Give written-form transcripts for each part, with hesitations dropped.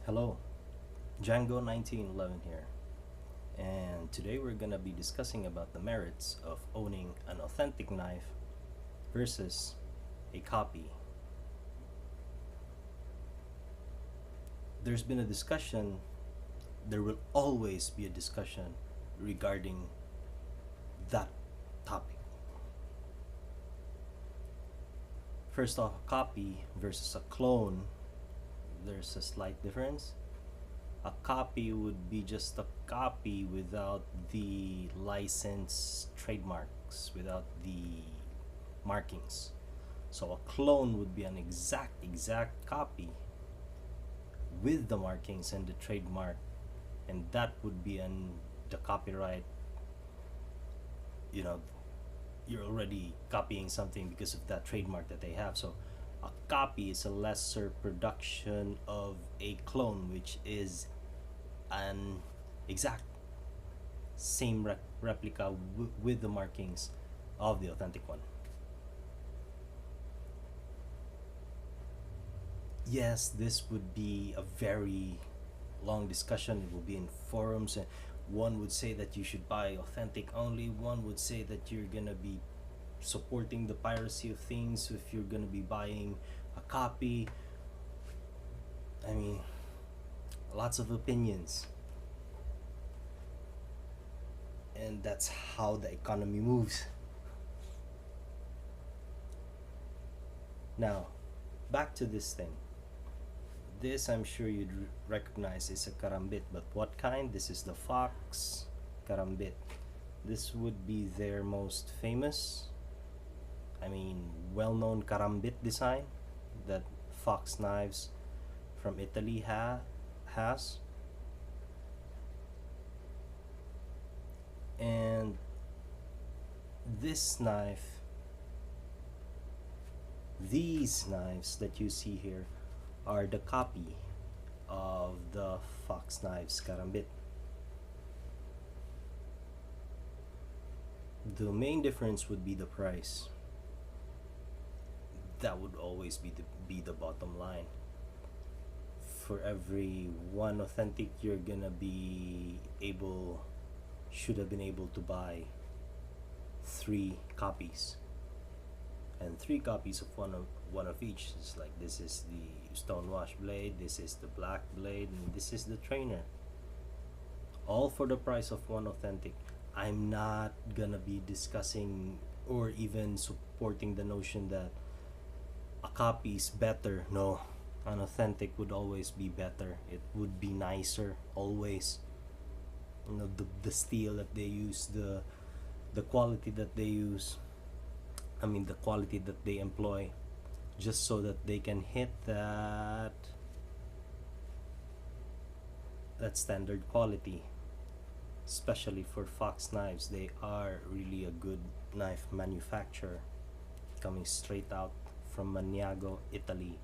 Hello, Django 1911 here, and today we're gonna be discussing about the merits of owning an authentic knife versus a copy. There's been a discussion, there will always be a discussion regarding that topic. First off, a copy versus a clone, there's a slight difference. A copy would be just a copy without the license trademarks, without the markings. So a clone would be an exact copy with the markings and the trademark, and that would be the copyright. You know, you're already copying something because of that trademark that they have. So a copy is a lesser production of a clone, which is an exact same replica with the markings of the authentic one. Yes, this would be a very long discussion. It will be in forums, and one would say that you should buy authentic only. One would say that you're gonna be supporting the piracy of things if you're gonna be buying a copy. I mean, lots of opinions, and that's how the economy moves. Now, back to this thing. This I'm sure you'd recognize is a karambit, but what kind? This is the Fox Karambit. This would be their most famous, well-known karambit design that Fox Knives from Italy has. And this knife, these knives that you see here, are the copy of the Fox Knives Karambit. The main difference would be the price. That would always be the bottom line. For every one authentic, you're gonna be should have been able to buy 3 copies, and 3 copies of one of each. It's like, this is the stonewash blade, this is the black blade, and this is the trainer, all for the price of one authentic. I'm not gonna be discussing or even supporting the notion that a copy is better. No, an authentic would always be better. It would be nicer always. The steel that they use, the quality that they use, the quality that they employ, just so that they can hit that standard quality. Especially for Fox Knives, they are really a good knife manufacturer, coming straight out from Maniago, Italy.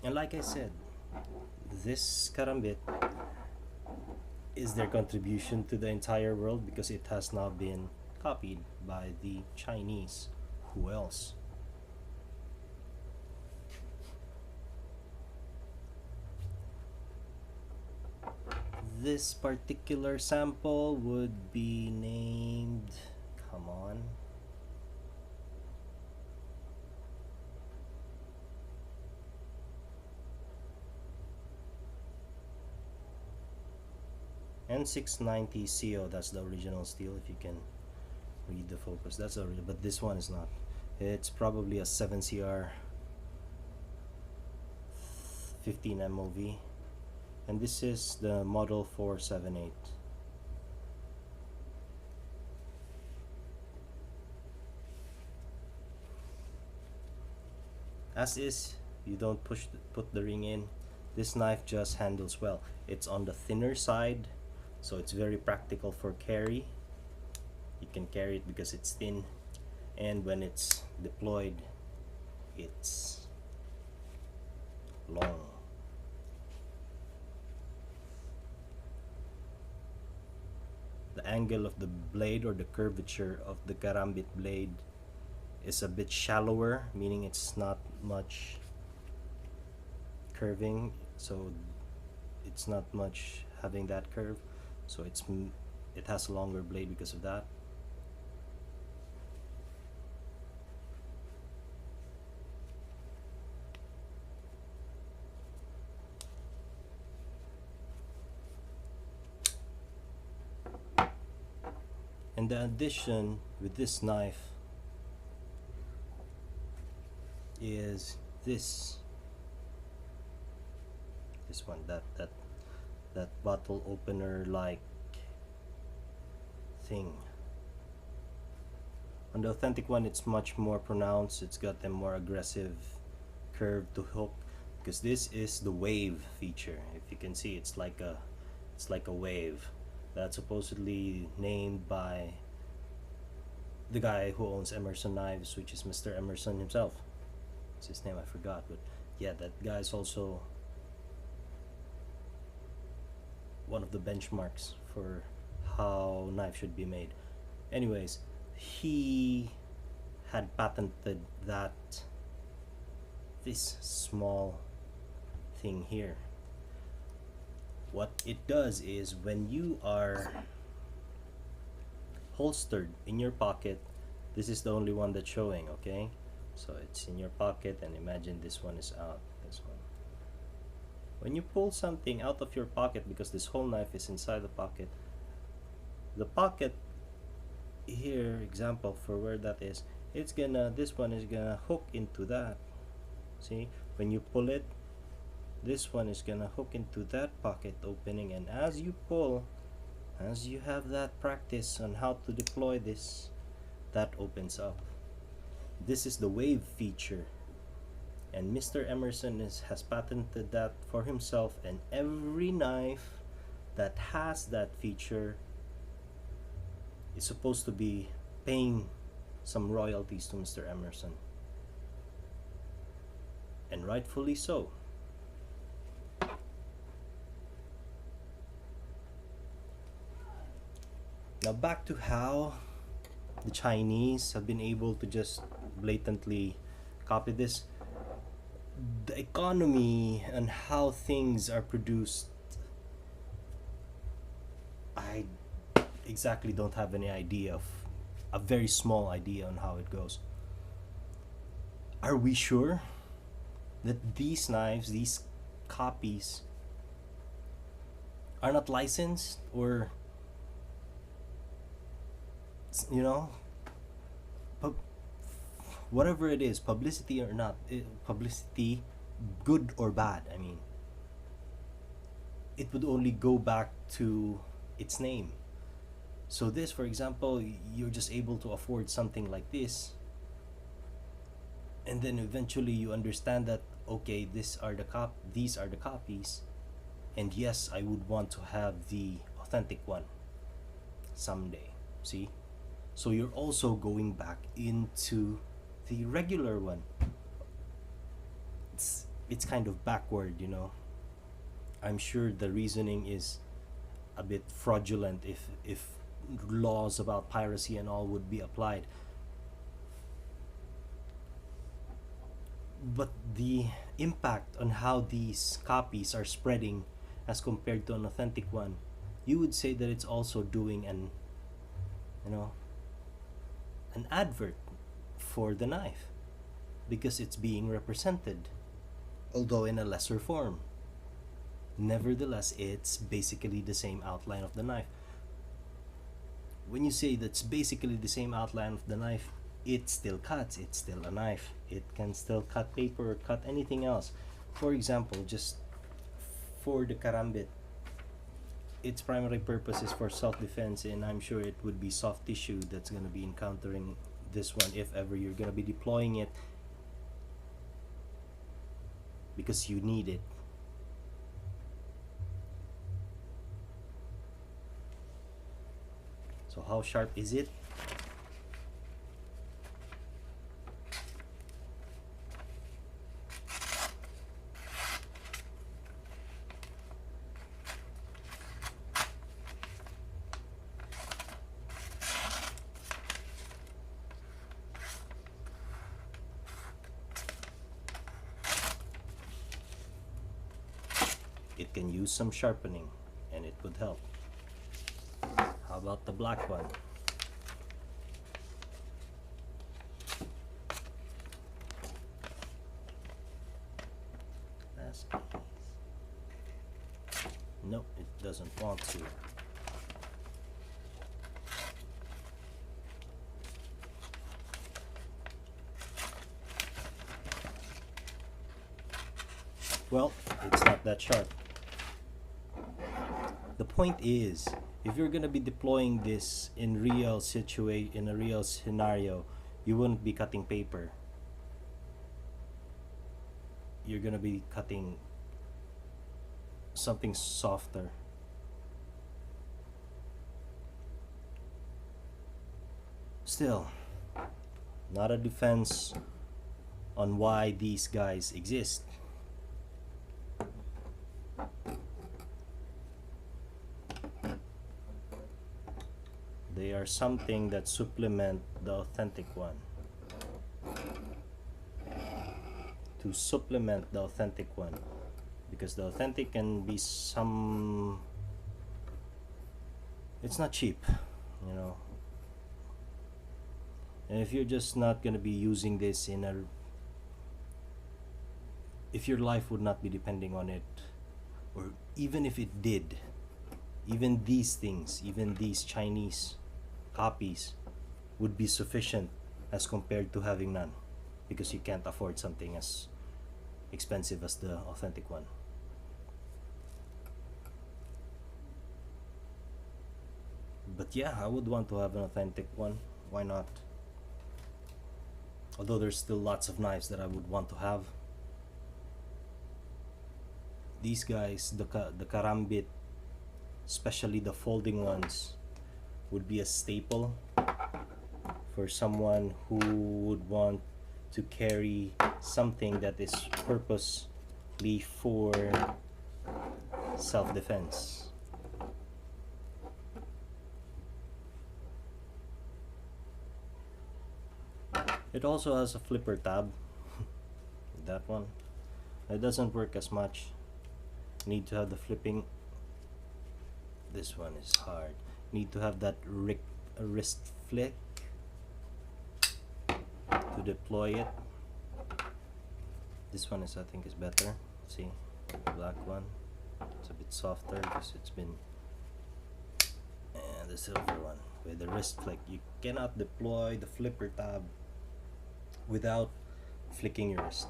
And like I said, this karambit is their contribution to the entire world because it has now been copied by the Chinese. Who else? This particular sample would be named, come on, N690 CO. That's the original steel. If you can read the focus, that's a real, but this one is not. It's probably a 7CR 15 MOV, and this is the model 478. As is, you don't put the ring in. This knife just handles well. It's on the thinner side, so it's very practical for carry. You can carry it because it's thin, and when it's deployed, it's long. The angle of the blade, or the curvature of the karambit blade, is a bit shallower, meaning it's not much curving, so it's not much having that curve, so it has a longer blade because of that. And the addition with this knife is this one, that bottle opener like thing. On the authentic one, it's much more pronounced. It's got a more aggressive curve to hook, because this is the wave feature. If you can see, it's like a wave that's supposedly named by the guy who owns Emerson Knives, which is Mr. Emerson himself. What's his name? I forgot, but yeah, that guy's also one of the benchmarks for how knife should be made. Anyways, he had patented this small thing here. What it does is, when you are holstered in your pocket, this is the only one that's showing, okay? So it's in your pocket, and imagine this one is out, this one. When you pull something out of your pocket, because this whole knife is inside the pocket here, example for where that is, this one is gonna hook into that. See, when you pull it, this one is gonna hook into that pocket opening, and as you pull, as you have that practice on how to deploy this, that opens up. This is the wave feature, and Mr. Emerson has patented that for himself, and every knife that has that feature is supposed to be paying some royalties to Mr. Emerson, and rightfully so. Now back to how the Chinese have been able to just blatantly copy this. The economy and how things are produced, I exactly don't have any idea of, a very small idea on how it goes. Are we sure that these knives, these copies, are not licensed, or whatever it is, publicity or not, publicity, good or bad, I mean, it would only go back to its name. So this, for example, you're just able to afford something like this, and then eventually you understand that, okay, these are the copies, and yes, I would want to have the authentic one someday. See, so you're also going back into the regular one. It's kind of backward, I'm sure the reasoning is a bit fraudulent if laws about piracy and all would be applied. But the impact on how these copies are spreading as compared to an authentic one, you would say that it's also doing an advert for the knife, because it's being represented, although in a lesser form. Nevertheless, it's basically the same outline of the knife. When you say that's basically the same outline of the knife, it still cuts. It's still a knife. It can still cut paper or cut anything else. For example, just for the Karambit, its primary purpose is for self-defense, and I'm sure it would be soft tissue that's going to be encountering this one if ever you're going to be deploying it, because you need it. So how sharp is it? it can use some sharpening and it would help. How about the black one? Nope, it doesn't want to. Well, it's not that sharp. The point is, if you're gonna be deploying this in in a real scenario, you wouldn't be cutting paper. You're gonna be cutting something softer. Still, not a defense on why these guys exist. They are something that supplement the authentic one. To supplement the authentic one, because the authentic can be it's not cheap, you know. And if you're just not gonna be using this if your life would not be depending on it, or even if it did, even these things, even these Chinese copies would be sufficient as compared to having none, because you can't afford something as expensive as the authentic one. But yeah, I would want to have an authentic one. Why not? Although there's still lots of knives that I would want to have. These guys, the Karambit, especially the folding ones, would be a staple for someone who would want to carry something that is purposely for self-defense. It also has a flipper tab. That one, it doesn't work as much. Need to have the flipping. This one is hard. Need to have that wrist flick to deploy it. This one is, I think, is better. See, the black one, it's a bit softer because it's been. And the silver one with the wrist flick, you cannot deploy the flipper tab without flicking your wrist.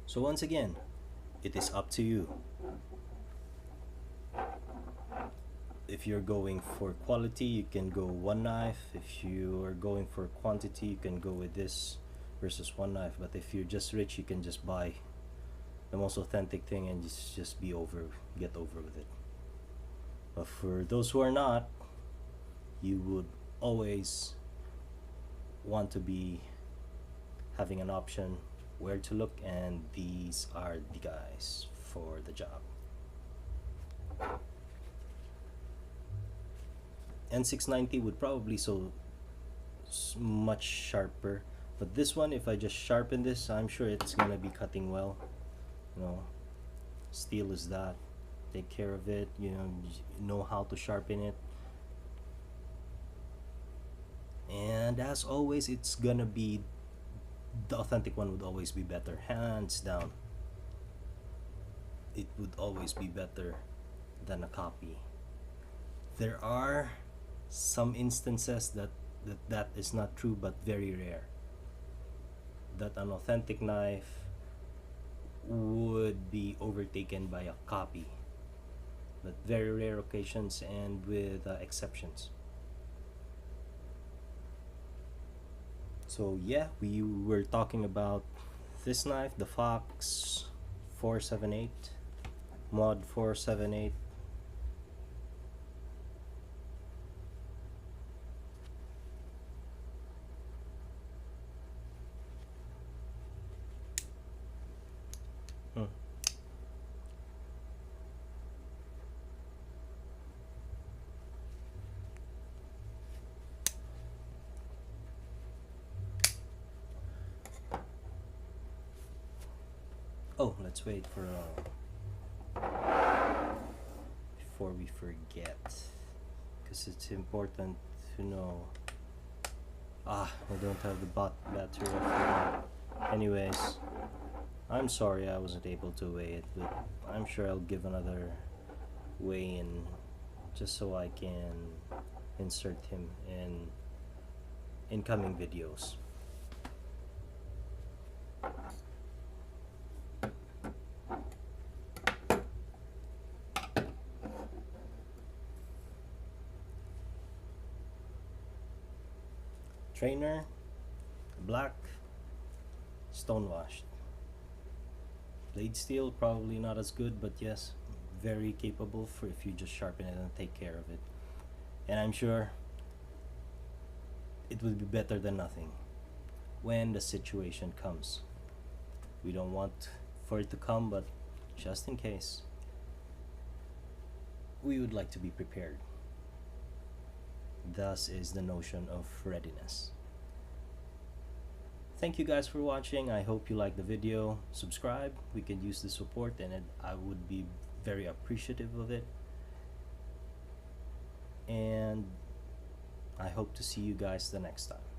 So once again, it is up to you. If you're going for quality, you can go one knife. If you are going for quantity, you can go with this versus one knife. But if you're just rich, you can just buy the most authentic thing and just get over with it. But for those who are not, you would always want to be having an option where to look, and these are the guys for the job. N690 would probably much sharper, but this one, if I just sharpen this, I'm sure it's gonna be cutting well. You know, steel is that. Take care of it. You know how to sharpen it. And as always, it's gonna be the authentic one would always be better, hands down. It would always be better than a copy. There are some instances that is not true, but very rare, that an authentic knife would be overtaken by a copy, but very rare occasions and with exceptions. So yeah, we were talking about this knife, the Fox 478, Mod 478. Oh, let's wait for before we forget, because it's important to know. I don't have the battery. I forgot. Anyways, I'm sorry I wasn't able to weigh it, but I'm sure I'll give another weigh in just so I can insert him in incoming videos. Trainer, black, stonewashed. Blade steel, probably not as good, but yes, very capable for if you just sharpen it and take care of it. And I'm sure it will be better than nothing when the situation comes. We don't want for it to come, but just in case, we would like to be prepared. Thus is the notion of readiness. Thank you guys for watching. I hope you liked the video. Subscribe. We can use the support, and I would be very appreciative of it. And I hope to see you guys the next time.